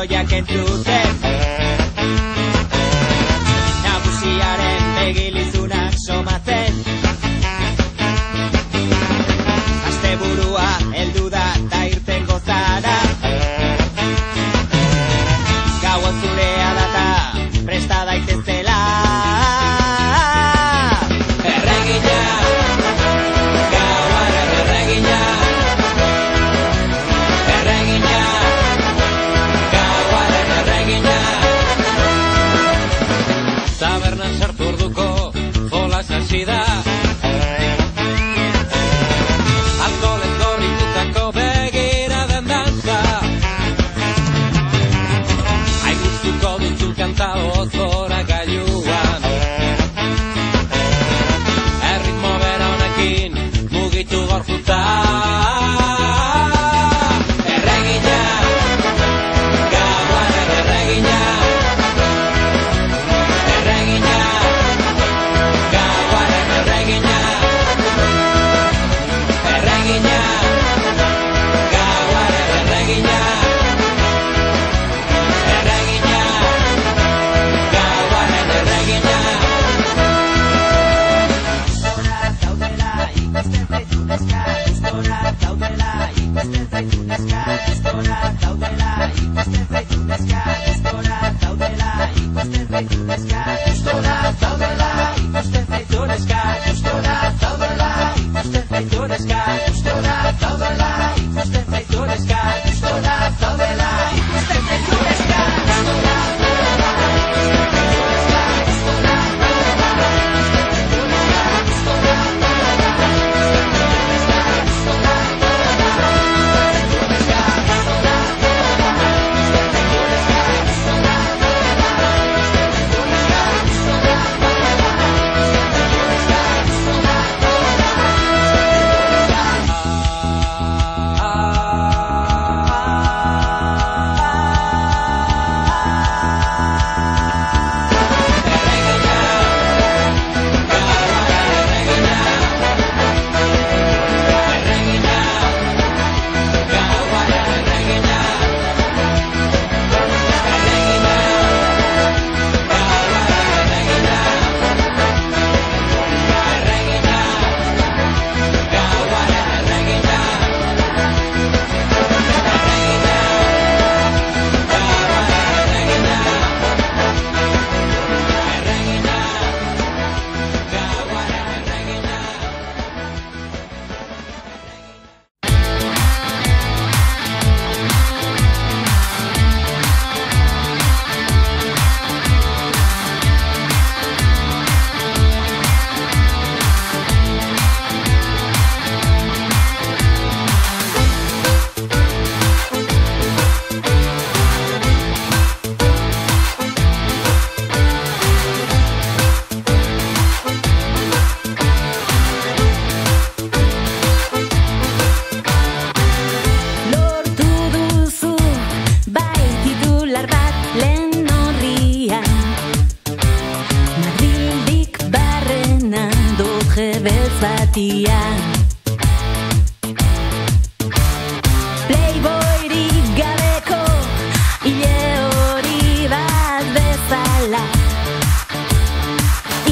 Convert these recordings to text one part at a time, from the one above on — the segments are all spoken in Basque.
gidoiak entzuten. Nagusiaren begilizunak somatzen. Asteburua heldu da ta irten gozara. Gaua zurea data presta daitezela. Erregina, gauaren erregina. Erregina, gauaren erregina. Tabernan sartu orduko jolas hasi da. Alkoholez gorritutako begiraden dantza. Gustuko duzun kanta ozora gailuan. Erritmo bera honekin mugitu gorputa. Erregina, gauaren erregina. Erregina, gauaren erregina. Erregina, gauaren erregina. Playboyrik gabeko ile hori bat bezala.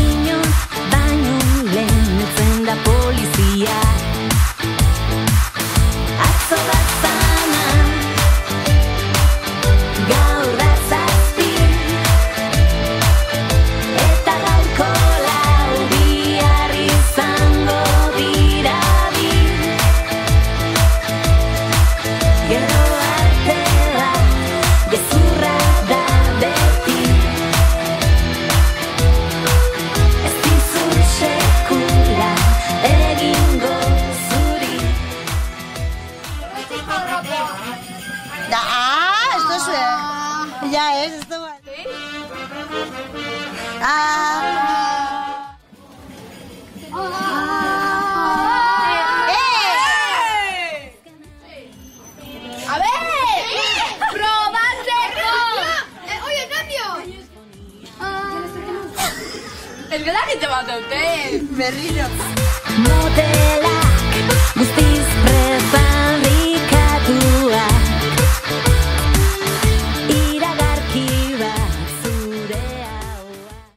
Inon baino lehen zen da polizia. Atzo bat zana, gaur da zazpi, eta gaurko lau bihar izango dira bi. Gero arte bat, gezurra da beti. Ez dizut sekula egingo zuri. Esto es... Ya es, esto vale. ¡A ver! ¡Probadlo! ¡Oye, cambio! El que te va a hotel. Me río. No te